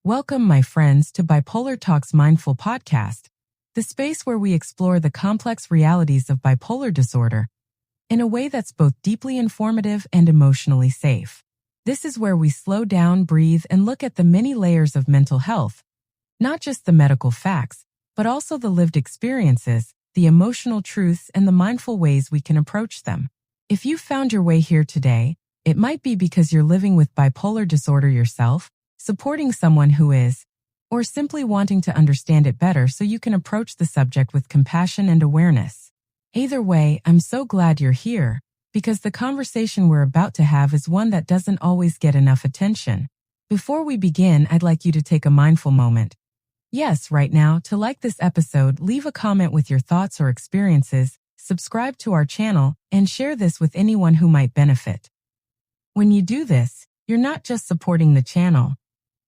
Welcome, my friends, to Bipolar Talks Mindful Podcast, the space where we explore the complex realities of bipolar disorder in a way that's both deeply informative and emotionally safe. This is where we slow down, breathe, and look at the many layers of mental health, not just the medical facts, but also the lived experiences, the emotional truths, and the mindful ways we can approach them. If you found your way here today, it might be because you're living with bipolar disorder yourself, supporting someone who is, or simply wanting to understand it better so you can approach the subject with compassion and awareness. Either way, I'm so glad you're here, because the conversation we're about to have is one that doesn't always get enough attention. Before we begin, I'd like you to take a mindful moment. Yes, right now, to like this episode, leave a comment with your thoughts or experiences, subscribe to our channel, and share this with anyone who might benefit. When you do this, you're not just supporting the channel.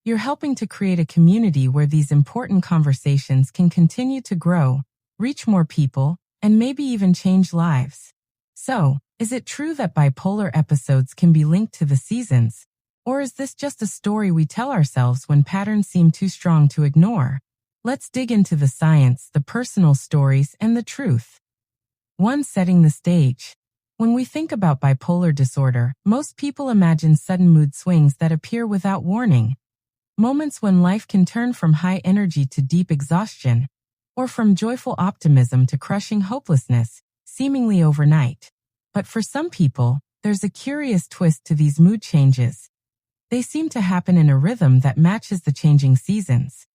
You're helping to create a community where these important conversations can continue to grow, reach more people, and maybe even change lives. So, is it true that bipolar episodes can be linked to the seasons? Or is this just a story we tell ourselves when patterns seem too strong to ignore? Let's dig into the science, the personal stories, and the truth. 1. Setting the stage. When we think about bipolar disorder, most people imagine sudden mood swings that appear without warning. Moments when life can turn from high energy to deep exhaustion, or from joyful optimism to crushing hopelessness, seemingly overnight. But for some people, there's a curious twist to these mood changes. They seem to happen in a rhythm that matches the changing seasons.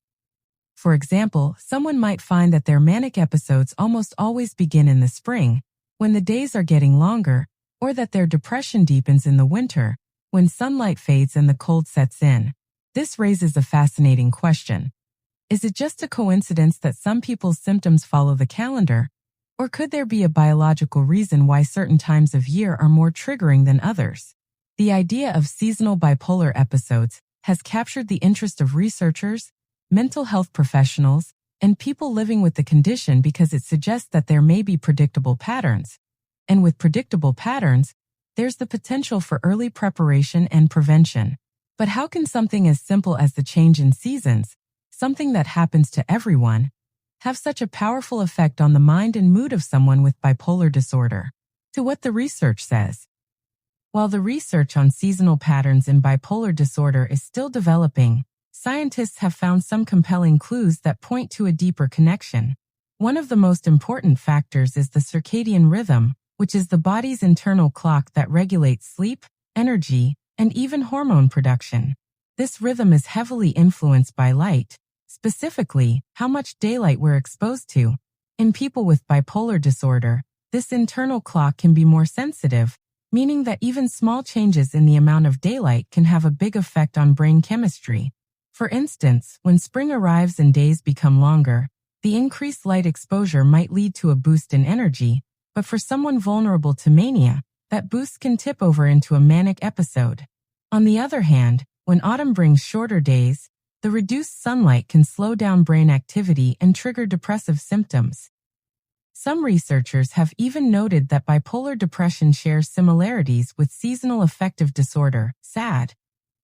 For example, someone might find that their manic episodes almost always begin in the spring, when the days are getting longer, or that their depression deepens in the winter, when sunlight fades and the cold sets in. This raises a fascinating question. Is it just a coincidence that some people's symptoms follow the calendar? Or could there be a biological reason why certain times of year are more triggering than others? The idea of seasonal bipolar episodes has captured the interest of researchers, mental health professionals, and people living with the condition because it suggests that there may be predictable patterns. And with predictable patterns, there's the potential for early preparation and prevention. But how can something as simple as the change in seasons, something that happens to everyone, have such a powerful effect on the mind and mood of someone with bipolar disorder? To what the research says. While the research on seasonal patterns in bipolar disorder is still developing, scientists have found some compelling clues that point to a deeper connection. One of the most important factors is the circadian rhythm, which is the body's internal clock that regulates sleep, energy, and even hormone production. This rhythm is heavily influenced by light, specifically, how much daylight we're exposed to. In people with bipolar disorder, this internal clock can be more sensitive, meaning that even small changes in the amount of daylight can have a big effect on brain chemistry. For instance, when spring arrives and days become longer, the increased light exposure might lead to a boost in energy, but for someone vulnerable to mania, that boost can tip over into a manic episode. On the other hand, when autumn brings shorter days, the reduced sunlight can slow down brain activity and trigger depressive symptoms. Some researchers have even noted that bipolar depression shares similarities with seasonal affective disorder, SAD,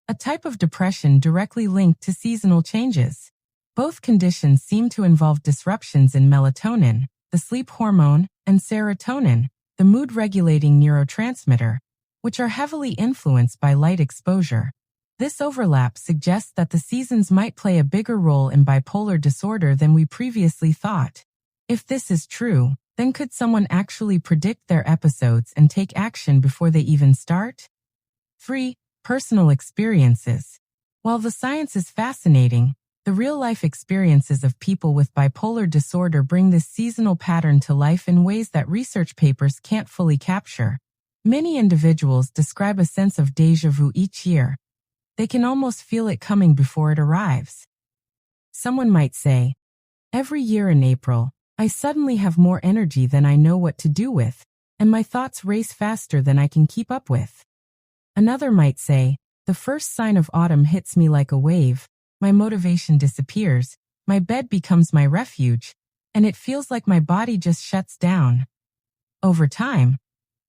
a type of depression directly linked to seasonal changes. Both conditions seem to involve disruptions in melatonin, the sleep hormone, and serotonin, the mood-regulating neurotransmitter, which are heavily influenced by light exposure. This overlap suggests that the seasons might play a bigger role in bipolar disorder than we previously thought. If this is true, then could someone actually predict their episodes and take action before they even start? 3. Personal experiences. While the science is fascinating, the real-life experiences of people with bipolar disorder bring this seasonal pattern to life in ways that research papers can't fully capture. Many individuals describe a sense of déjà vu each year. They can almost feel it coming before it arrives. Someone might say, "Every year in April, I suddenly have more energy than I know what to do with, and my thoughts race faster than I can keep up with." Another might say, "The first sign of autumn hits me like a wave, my motivation disappears, my bed becomes my refuge, and it feels like my body just shuts down." Over time,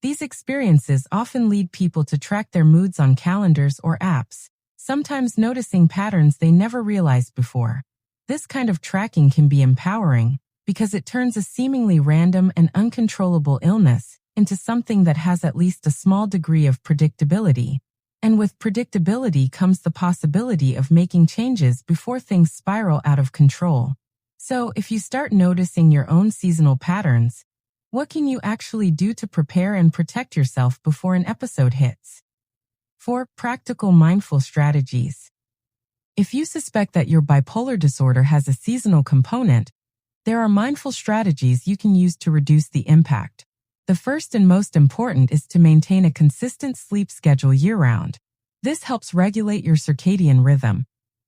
these experiences often lead people to track their moods on calendars or apps, sometimes noticing patterns they never realized before. This kind of tracking can be empowering because it turns a seemingly random and uncontrollable illness into something that has at least a small degree of predictability. And with predictability comes the possibility of making changes before things spiral out of control. So, if you start noticing your own seasonal patterns, what can you actually do to prepare and protect yourself before an episode hits? 4. Practical mindful strategies. If you suspect that your bipolar disorder has a seasonal component, there are mindful strategies you can use to reduce the impact. The first and most important is to maintain a consistent sleep schedule year-round. This helps regulate your circadian rhythm,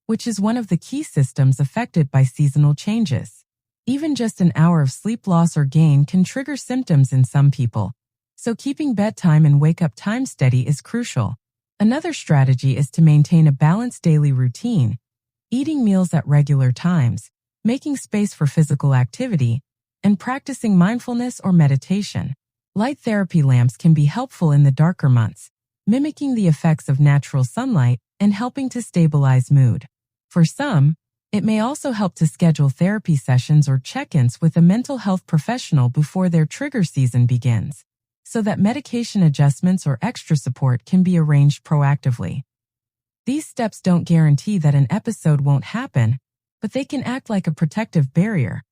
which is one of the key systems affected by seasonal changes. Even just an hour of sleep loss or gain can trigger symptoms in some people, so keeping bedtime and wake-up time steady is crucial. Another strategy is to maintain a balanced daily routine, eating meals at regular times, making space for physical activity, and practicing mindfulness or meditation. Light therapy lamps can be helpful in the darker months, mimicking the effects of natural sunlight and helping to stabilize mood. For some, it may also help to schedule therapy sessions or check-ins with a mental health professional before their trigger season begins, so that medication adjustments or extra support can be arranged proactively. These steps don't guarantee that an episode won't happen, but they can act like a protective barrier.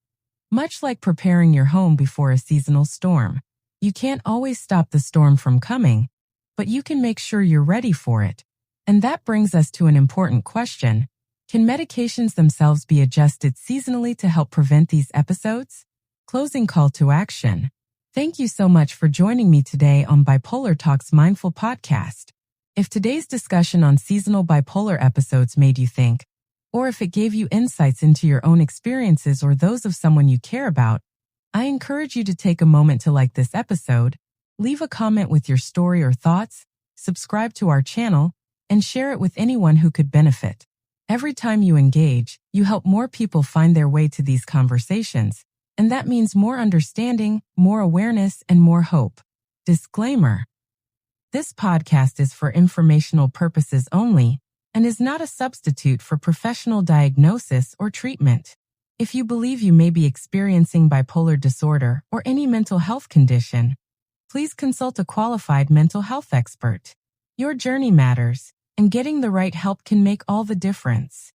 Much like preparing your home before a seasonal storm. You can't always stop the storm from coming, but you can make sure you're ready for it. And that brings us to an important question. Can medications themselves be adjusted seasonally to help prevent these episodes? Closing call to action. Thank you so much for joining me today on Bipolar Talks Mindful Podcast. If today's discussion on seasonal bipolar episodes made you think, or if it gave you insights into your own experiences or those of someone you care about, I encourage you to take a moment to like this episode, leave a comment with your story or thoughts, subscribe to our channel, and share it with anyone who could benefit. Every time you engage, you help more people find their way to these conversations, and that means more understanding, more awareness, and more hope. Disclaimer: this podcast is for informational purposes only and is not a substitute for professional diagnosis or treatment. If you believe you may be experiencing bipolar disorder or any mental health condition, please consult a qualified mental health expert. Your journey matters, and getting the right help can make all the difference.